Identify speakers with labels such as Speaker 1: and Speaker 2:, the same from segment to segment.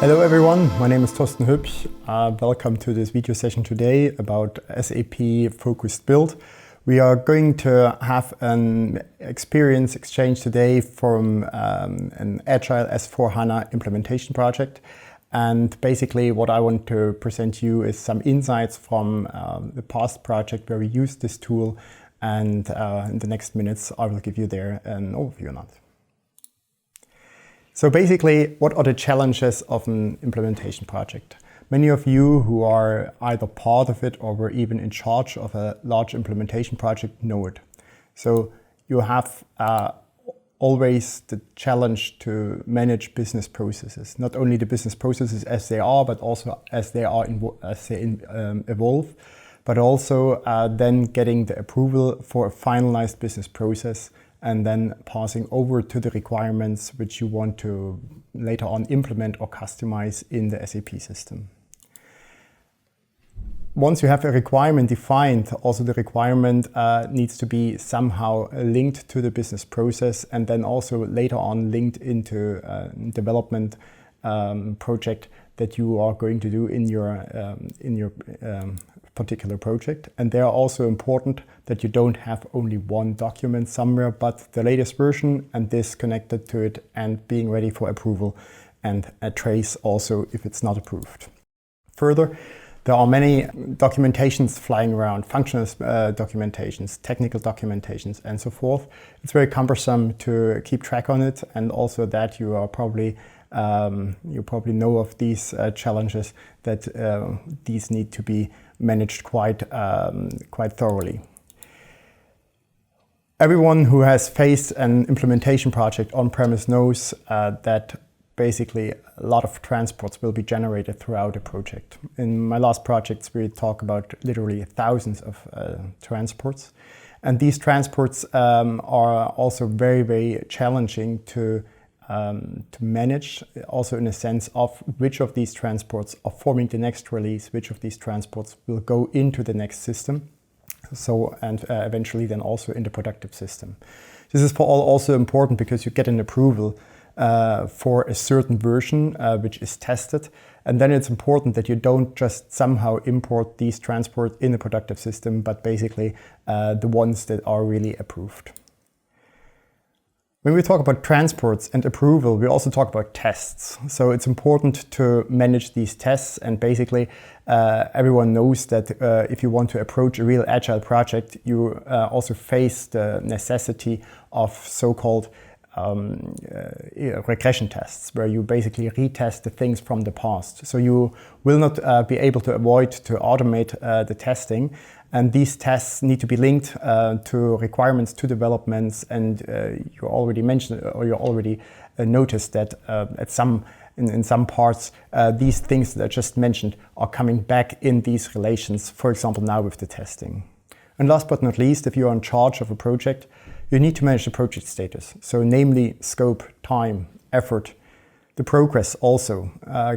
Speaker 1: Hello everyone, my name is Thorsten Hübsch. Welcome to this video session today about SAP Focused Build. We are going to have an experience exchange today from an agile S/4HANA implementation project. And basically what I want to present to you is some insights from the past project where we used this tool. And in the next minutes, I will give you there an overview on that. So basically, what are the challenges of an implementation project? Many of you who are either part of it or were even in charge of a large implementation project know it. So you have always the challenge to manage business processes. Not only the business processes as they are, but also as they evolve, but also then getting the approval for a finalized business process and then passing over to the requirements which you want to later on implement or customize in the SAP system. Once you have a requirement defined, also the requirement needs to be somehow linked to the business process and then also later on linked into a development project that you are going to do in your particular project. And they are also important that you don't have only one document somewhere, but the latest version and this connected to it and being ready for approval and a trace also if it's not approved. Further, there are many documentations flying around, functional documentations, technical documentations, and so forth. It's very cumbersome to keep track on it, and also that you are probably you probably know of these challenges that these need to be managed quite thoroughly. Everyone who has faced an implementation project on-premise knows that basically a lot of transports will be generated throughout a project. In my last projects, we talk about literally thousands of transports. And these transports are also very, very challenging to manage, also in a sense of which of these transports are forming the next release, which of these transports will go into the next system, and eventually then also in the productive system. This is for all also important because you get an approval for a certain version which is tested, and then it's important that you don't just somehow import these transports in the productive system, but basically the ones that are really approved. When we talk about transports and approval, we also talk about tests. So it's important to manage these tests, and basically everyone knows that if you want to approach a real agile project, you also face the necessity of so-called regression tests, where you basically retest the things from the past. So you will not be able to avoid to automate the testing. And these tests need to be linked to requirements, to developments, and you already mentioned or you already noticed that in some parts these things that I just mentioned are coming back in these relations, for example now with the testing. And last but not least, if you are in charge of a project, you need to manage the project status. So namely scope, time, effort, the progress also,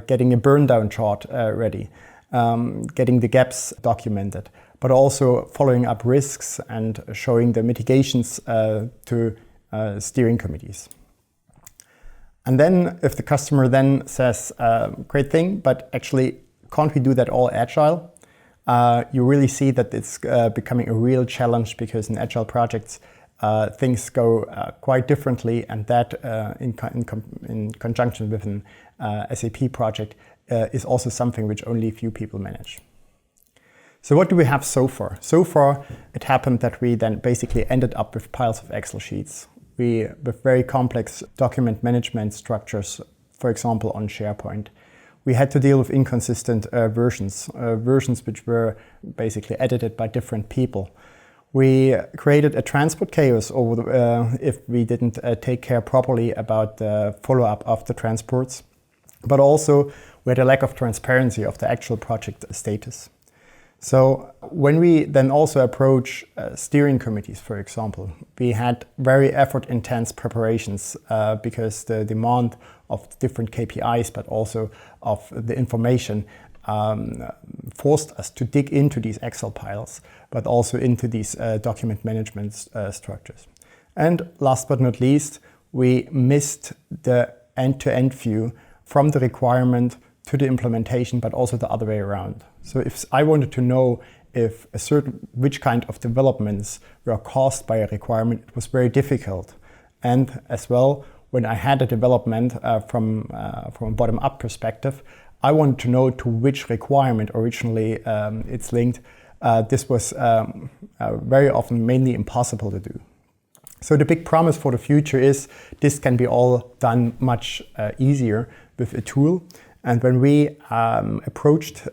Speaker 1: getting a burn down chart ready, getting the gaps documented, but also following up risks and showing the mitigations to steering committees. And then if the customer then says, great thing, but actually can't we do that all agile? You really see that it's becoming a real challenge, because in agile projects things go quite differently, and that in conjunction with an SAP project is also something which only a few people manage. So what do we have so far? So far, it happened that we then basically ended up with piles of Excel sheets. With very complex document management structures, for example, on SharePoint. We had to deal with inconsistent versions which were basically edited by different people. We created a transport chaos if we didn't take care properly about the follow-up of the transports, but also we had a lack of transparency of the actual project status. So when we then also approach steering committees, for example, we had very effort-intense preparations because the demand of different KPIs, but also of the information, forced us to dig into these Excel piles, but also into these document management structures. And last but not least, we missed the end-to-end view from the requirement to the implementation, but also the other way around. So if I wanted to know if which kind of developments were caused by a requirement, it was very difficult. And as well, when I had a development from a bottom-up perspective, I wanted to know to which requirement originally it's linked. This was very often mainly impossible to do. So the big promise for the future is this can be all done much easier with a tool. And when we approached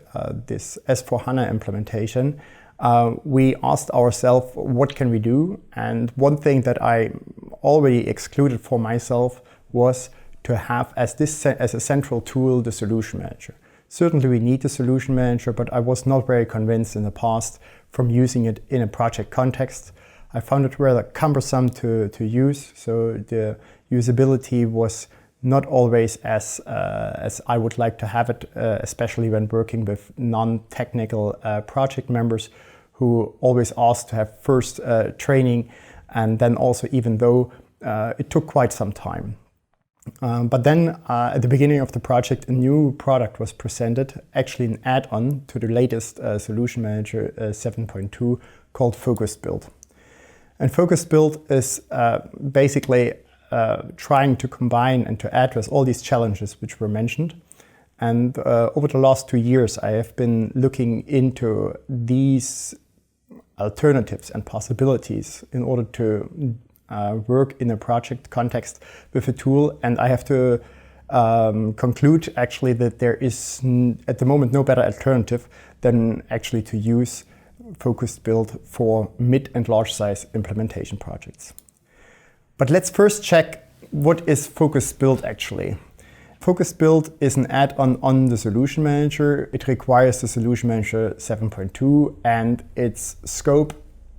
Speaker 1: this S/4HANA implementation, we asked ourselves, what can we do? And one thing that I already excluded for myself was to have as a central tool the Solution Manager. Certainly we need the Solution Manager, but I was not very convinced in the past from using it in a project context. I found it rather cumbersome to use, so the usability was not always as I would like to have it, especially when working with non-technical project members who always ask to have first training, and then also even though it took quite some time. But then at the beginning of the project, a new product was presented, actually an add-on to the latest Solution Manager 7.2 called Focused Build. And Focused Build is basically trying to combine and to address all these challenges which were mentioned. And over the last 2 years, I have been looking into these alternatives and possibilities in order to work in a project context with a tool. And I have to conclude actually that there is at the moment no better alternative than actually to use Focused Build for mid and large size implementation projects. But let's first check what is Focused Build actually. Focused Build is an add-on on the Solution Manager. It requires the Solution Manager 7.2 and its scope,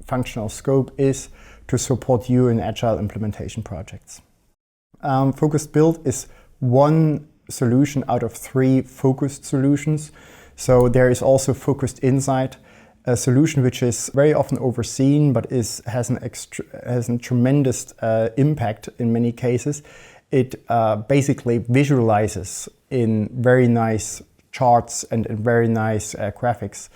Speaker 1: functional scope, is to support you in agile implementation projects. Focused Build is one solution out of 3 focused solutions. So there is also Focused Insight, a solution which is very often overseen but has a tremendous impact in many cases. It basically visualizes in very nice charts and in very nice graphics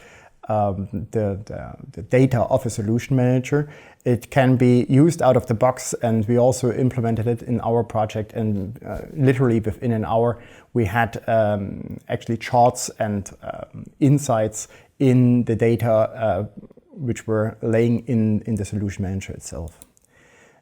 Speaker 1: the data of a solution manager. It can be used out of the box, and we also implemented it in our project, and literally within an hour we had actually charts and insights in the data which were laying in the solution manager itself.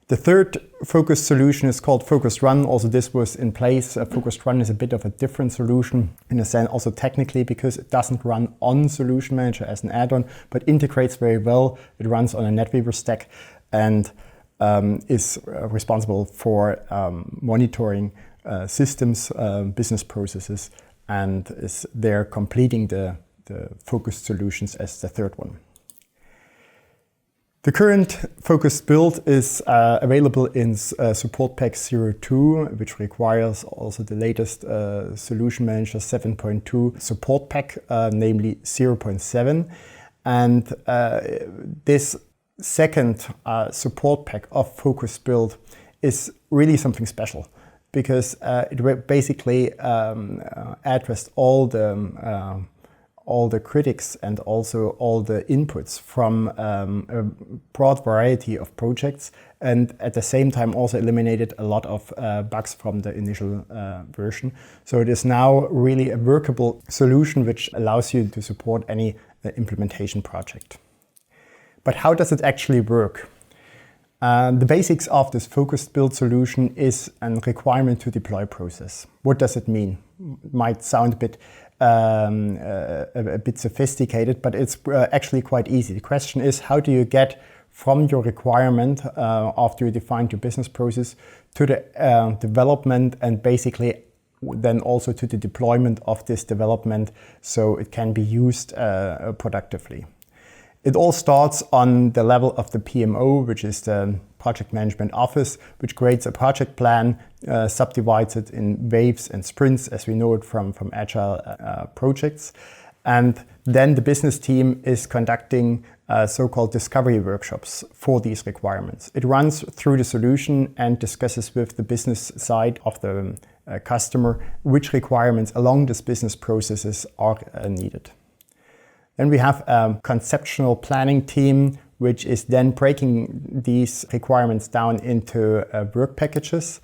Speaker 1: The third focused solution is called Focused Run. Also this was in place. Focused Run is a bit of a different solution in a sense, also technically, because it doesn't run on Solution Manager as an add-on, but integrates very well. It runs on a NetWeaver stack and is responsible for monitoring systems, business processes, and is there completing the focused solutions as the third one. The current Focused Build is available in Support Pack 02, which requires also the latest Solution Manager 7.2 Support Pack, namely 0.7. And this second Support Pack of Focused Build is really something special, because it basically addressed all the critics and also all the inputs from a broad variety of projects, and at the same time also eliminated a lot of bugs from the initial version. So it is now really a workable solution which allows you to support any implementation project. But how does it actually work? The basics of this Focused Build solution is a requirement to deploy process. What does it mean? Might sound a bit sophisticated, but it's actually quite easy. The question is, how do you get from your requirement after you defined your business process to the development, and basically then also to the deployment of this development so it can be used productively. It all starts on the level of the PMO, which is the Project Management Office, which creates a project plan, subdivides it in waves and sprints, as we know it from agile projects. And then the business team is conducting so-called discovery workshops for these requirements. It runs through the solution and discusses with the business side of the customer which requirements along this business processes are needed. Then we have a conceptual planning team, which is then breaking these requirements down into work packages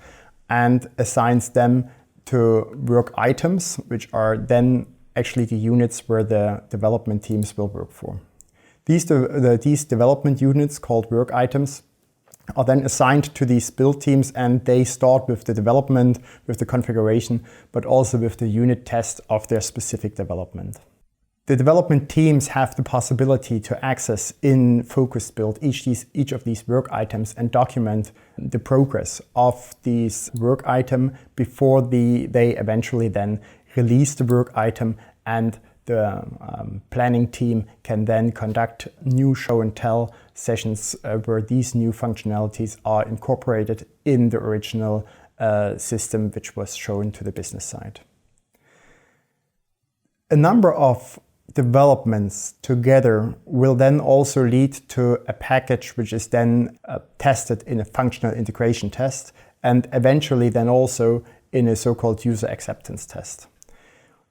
Speaker 1: and assigns them to work items, which are then actually the units where the development teams will work for. These development units, called work items, are then assigned to these build teams, and they start with the development, with the configuration, but also with the unit test of their specific development. The development teams have the possibility to access in focused build each of these work items and document the progress of these work item before they eventually then release the work item, and the planning team can then conduct new show and tell sessions where these new functionalities are incorporated in the original system which was shown to the business side. A number of developments together will then also lead to a package which is then tested in a functional integration test, and eventually then also in a so-called user acceptance test.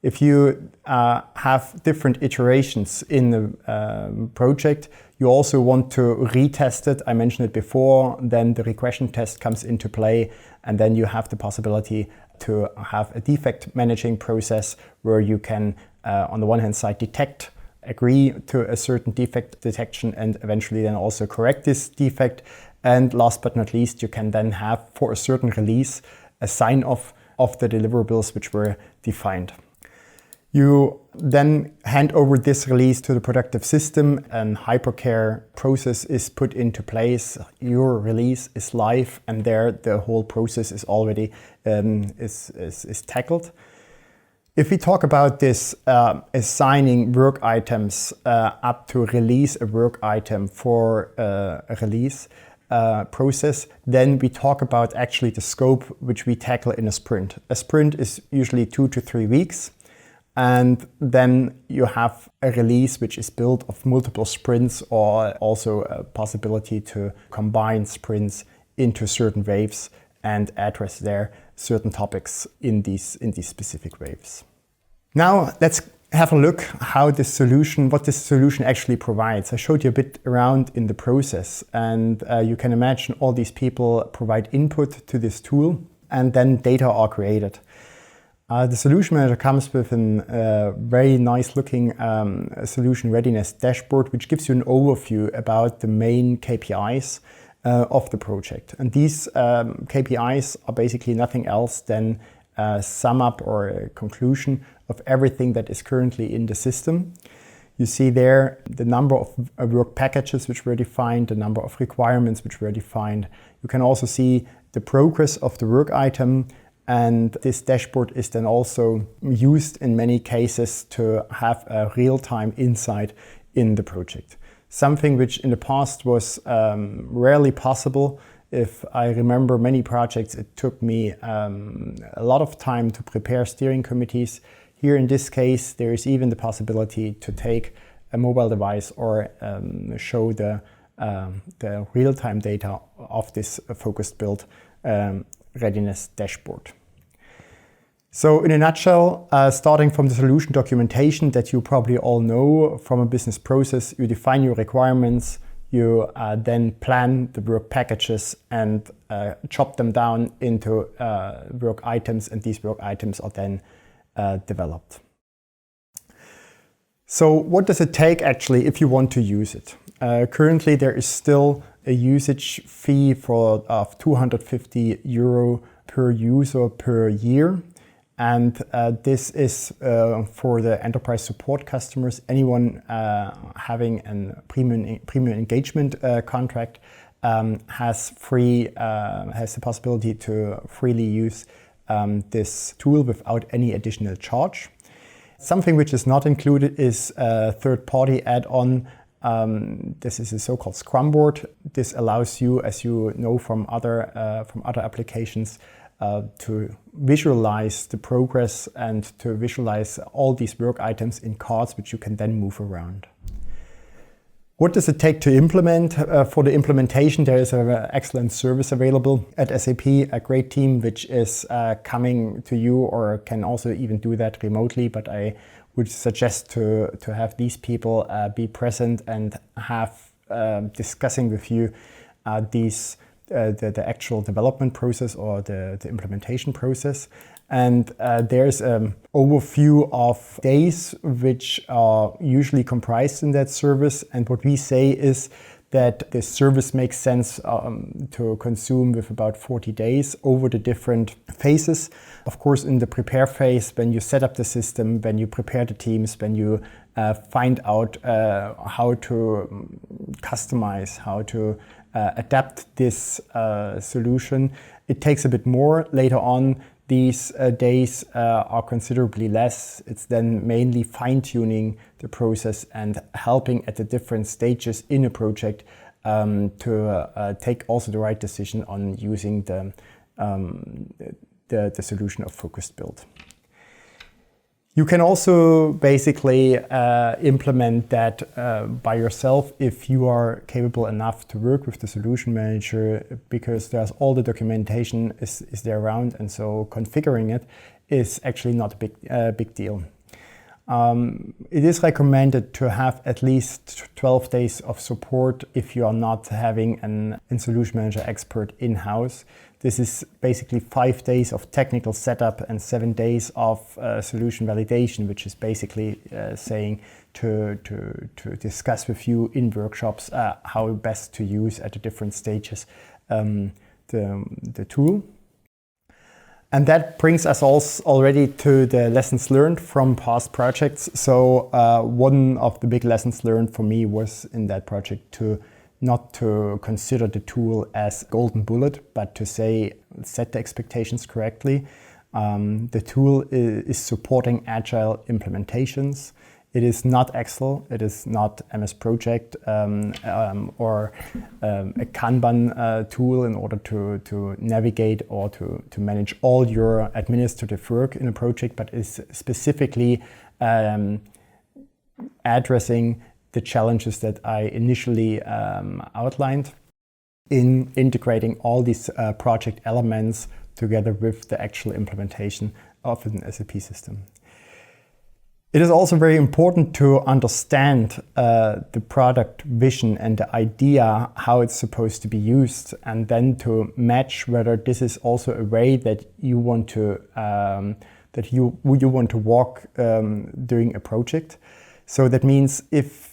Speaker 1: If you have different iterations in the project, you also want to retest it. I mentioned it before, then the regression test comes into play, and then you have the possibility to have a defect managing process where you can, on the one hand side, agree to a certain defect detection, and eventually then also correct this defect. And last but not least, you can then have, for a certain release, a sign-off of the deliverables which were defined. You then hand over this release to the productive system, and hypercare process is put into place. Your release is live, and there the whole process is already is tackled. If we talk about this assigning work items up to release a work item for a release process, then we talk about actually the scope which we tackle in a sprint. A sprint is usually 2 to 3 weeks. And then you have a release which is built of multiple sprints, or also a possibility to combine sprints into certain waves and address there certain topics in these specific waves. Now let's have a look what this solution actually provides. I showed you a bit around in the process, and you can imagine all these people provide input to this tool, and then data are created. The Solution Manager comes with a very nice looking solution readiness dashboard, which gives you an overview about the main KPIs of the project. And these KPIs are basically nothing else than a sum up or a conclusion of everything that is currently in the system. You see there the number of work packages which were defined, the number of requirements which were defined. You can also see the progress of the work item. And this dashboard is then also used in many cases to have a real-time insight in the project. Something which in the past was rarely possible. If I remember many projects, it took me a lot of time to prepare steering committees. Here in this case, there is even the possibility to take a mobile device or show the real-time data of this focused build readiness dashboard. So in a nutshell, starting from the solution documentation that you probably all know from a business process, you define your requirements, you then plan the work packages and chop them down into work items, and these work items are then developed. So what does it take actually if you want to use it? Currently there is still a usage fee of €250 per user per year. And this is for the enterprise support customers. Anyone having a premium engagement contract has the possibility to freely use this tool without any additional charge. Something which is not included is a third-party add-on. This is a so-called Scrum board. This allows you, as you know from other applications, to visualize the progress and to visualize all these work items in cards which you can then move around. What does it take to implement? For the implementation, there is an excellent service available at SAP, a great team which is coming to you, or can also even do that remotely. But I would suggest to have these people be present and have discussing with you the actual development process or the implementation process. And there's an overview of days which are usually comprised in that service. And what we say is that the service makes sense to consume with about 40 days over the different phases. Of course, in the prepare phase, when you set up the system, when you prepare the teams, when you find out how to customize, how to adapt this solution, it takes a bit more. Later on, these days are considerably less. It's then mainly fine-tuning the process and helping at the different stages in a project to take also the right decision on using the solution of focused build. You can also basically implement that by yourself if you are capable enough to work with the Solution Manager, because there's all the documentation is there around, and so configuring it is actually not a big deal. It is recommended to have at least 12 days of support if you are not having a Solution Manager expert in-house. This is basically 5 days of technical setup and 7 days of solution validation, which is basically saying to discuss with you in workshops how best to use at the different stages the tool. And that brings us also already to the lessons learned from past projects. So one of the big lessons learned for me was in that project not to consider the tool as golden bullet, but to set the expectations correctly. The tool is supporting agile implementations. It is not Excel, it is not MS Project or a Kanban tool in order to navigate or to manage all your administrative work in a project, but is specifically addressing the challenges that I initially outlined in integrating all these project elements together with the actual implementation of an SAP system. It is also very important to understand the product vision and the idea, how it's supposed to be used, and then to match whether this is also a way that you want to walk during a project. So that means if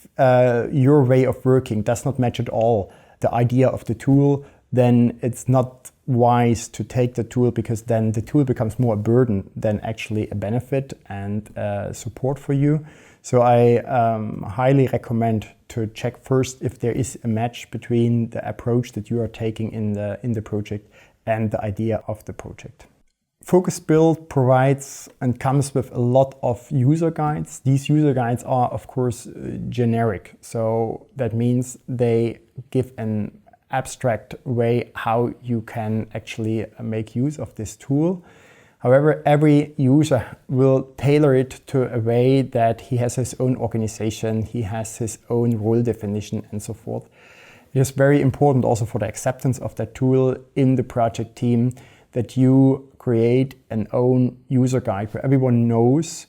Speaker 1: your way of working does not match at all the idea of the tool, then it's not wise to take the tool, because then the tool becomes more a burden than actually a benefit and support for you. So I highly recommend to check first if there is a match between the approach that you are taking in the project and the idea of the project. Focused Build provides and comes with a lot of user guides. These user guides are, of course, generic. So that means they give an abstract way how you can actually make use of this tool. However, every user will tailor it to a way that he has his own organization, he has his own role definition, and so forth. It is very important also for the acceptance of that tool in the project team that you create an own user guide where everyone knows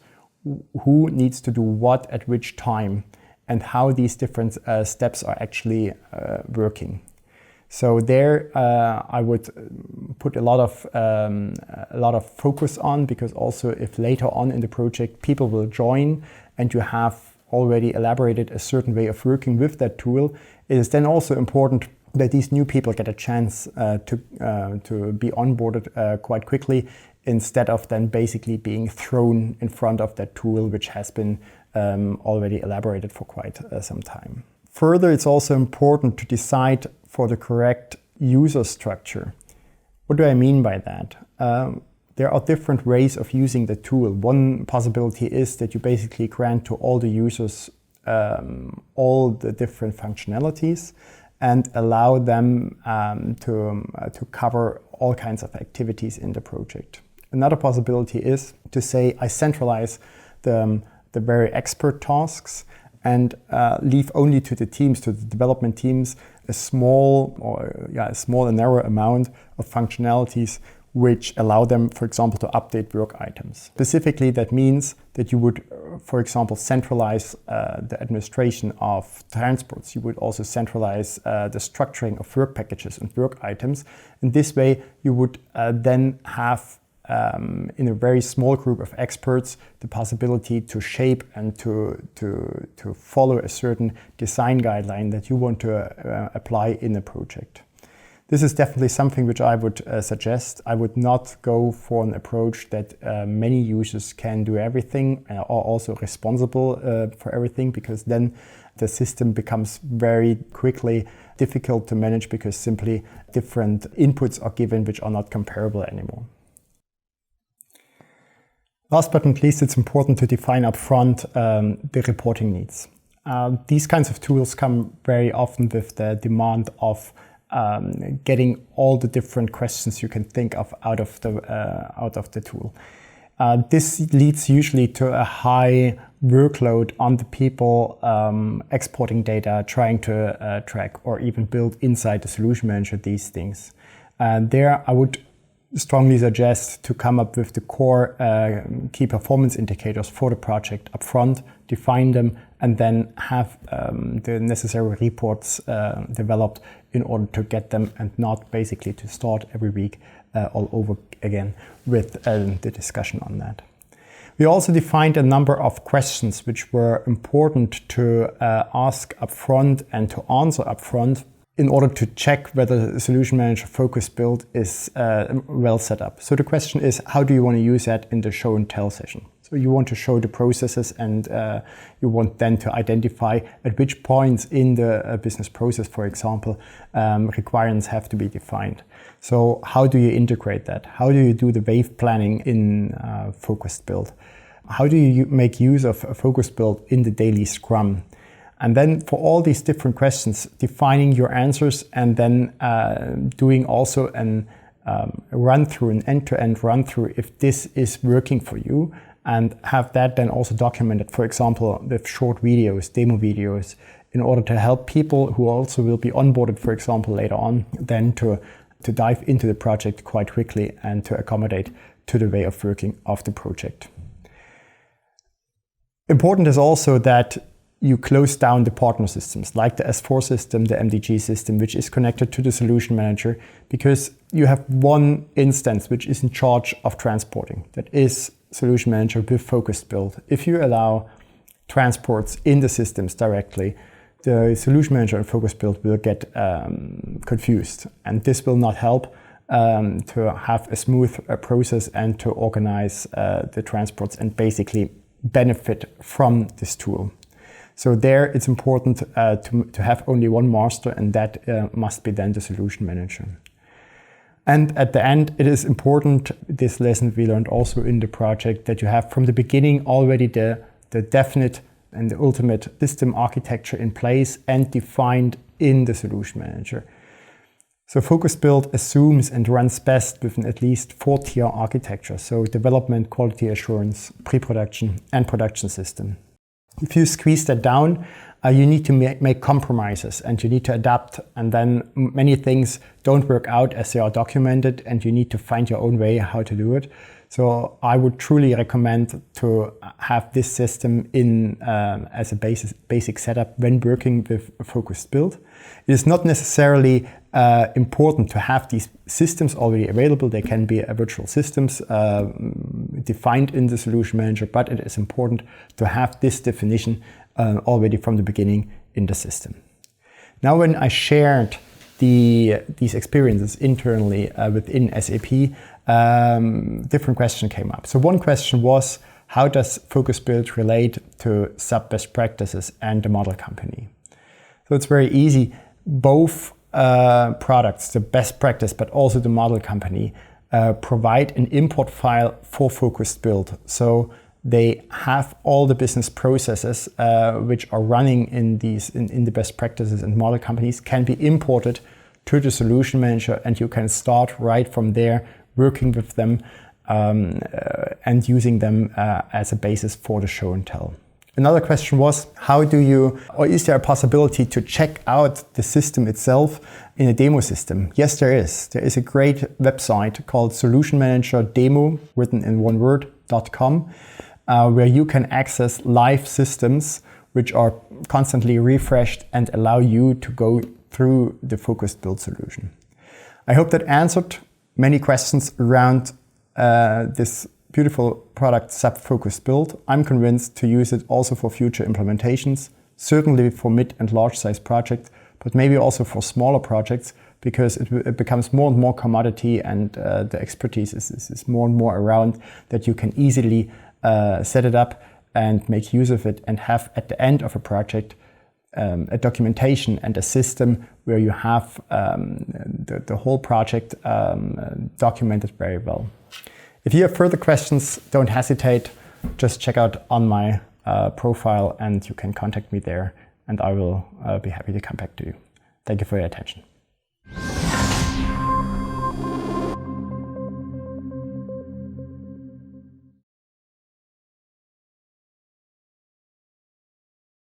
Speaker 1: who needs to do what at which time and how these different steps are actually working. So there I would put a lot of focus on, because also if later on in the project people will join and you have already elaborated a certain way of working with that tool, it is then also important that these new people get a chance to be onboarded quite quickly, instead of then basically being thrown in front of that tool which has been already elaborated for quite some time. Further, it's also important to decide for the correct user structure. What do I mean by that? There are different ways of using the tool. One possibility is that you basically grant to all the users all the different functionalities and allow them to cover all kinds of activities in the project. Another possibility is to say I centralize the very expert tasks and leave only to the teams, to the development teams, a small and narrow amount of functionalities which allow them, for example, to update work items. Specifically, that means that you would, for example, centralize the administration of transports. You would also centralize the structuring of work packages and work items. In this way, you would then have, in a very small group of experts, the possibility to shape and to follow a certain design guideline that you want to apply in a project. This is definitely something which I would suggest. I would not go for an approach that many users can do everything or are also responsible for everything, because then the system becomes very quickly difficult to manage because simply different inputs are given which are not comparable anymore. Last but not least, it's important to define upfront the reporting needs. These kinds of tools come very often with the demand of getting all the different questions you can think of out of the tool. This leads usually to a high workload on the people exporting data, trying to track or even build inside the solution manager these things. There I would strongly suggest to come up with the core key performance indicators for the project upfront, define them, and then have the necessary reports developed in order to get them, and not basically to start every week all over again with the discussion on that. We also defined a number of questions which were important to ask upfront and to answer upfront in order to check whether the Solution Manager Focus Build is well set up. So the question is, how do you want to use that in the show and tell session? So you want to show the processes, and you want then to identify at which points in the business process, for example, requirements have to be defined. So how do you integrate that? How do you do the wave planning in Focused Build? How do you make use of a Focused Build in the daily Scrum? And then for all these different questions, defining your answers, and then doing also an run-through, an end-to-end run-through if this is working for you, and have that then also documented, for example, with short videos, demo videos, in order to help people who also will be onboarded, for example, later on, then to dive into the project quite quickly and to accommodate to the way of working of the project. Important is also that you close down the partner systems, like the S4 system, the MDG system, which is connected to the Solution Manager, because you have one instance which is in charge of transporting. That is Solution Manager with Focused Build. If you allow transports in the systems directly, the Solution Manager and Focused Build will get confused, and this will not help to have a smooth process and to organize the transports and basically benefit from this tool. So there it's important to have only one master, and that must be then the Solution Manager. And at the end, it is important, this lesson we learned also in the project, that you have from the beginning already the definite and the ultimate system architecture in place and defined in the Solution Manager. So Focused Build assumes and runs best with an at least 4-tier architecture. So development, quality assurance, pre-production, and production system. If you squeeze that down, you need to make compromises, and you need to adapt, and then many things don't work out as they are documented, and you need to find your own way how to do it. So I would truly recommend to have this system in as a basic setup when working with a Focused Build. It is not necessarily important to have these systems already available. They can be virtual systems defined in the Solution Manager, but it is important to have this definition already from the beginning in the system. Now, when I shared these experiences internally within SAP, different questions came up. So one question was, how does Focused Build relate to SAP best practices and the model company? So it's very easy. Both products, the best practice, but also the model company, provide an import file for Focused Build. So they have all the business processes which are running in the best practices and model companies can be imported to the Solution Manager, and you can start right from there working with them and using them as a basis for the show and tell. Another question was, how do you, or is there a possibility to check out the system itself in a demo system? Yes, there is. There is a great website called Solution Manager Demo, written in one word.com, where you can access live systems which are constantly refreshed and allow you to go through the focused build solution. I hope that answered many questions around this beautiful product SAP Focused Build. I'm convinced to use it also for future implementations, certainly for mid and large size projects, but maybe also for smaller projects, because it becomes more and more commodity, and the expertise is more and more around that you can easily set it up and make use of it and have at the end of a project a documentation and a system where you have the whole project documented very well. If you have further questions, don't hesitate. Just check out on my profile and you can contact me there, and I will be happy to come back to you. Thank you for your attention.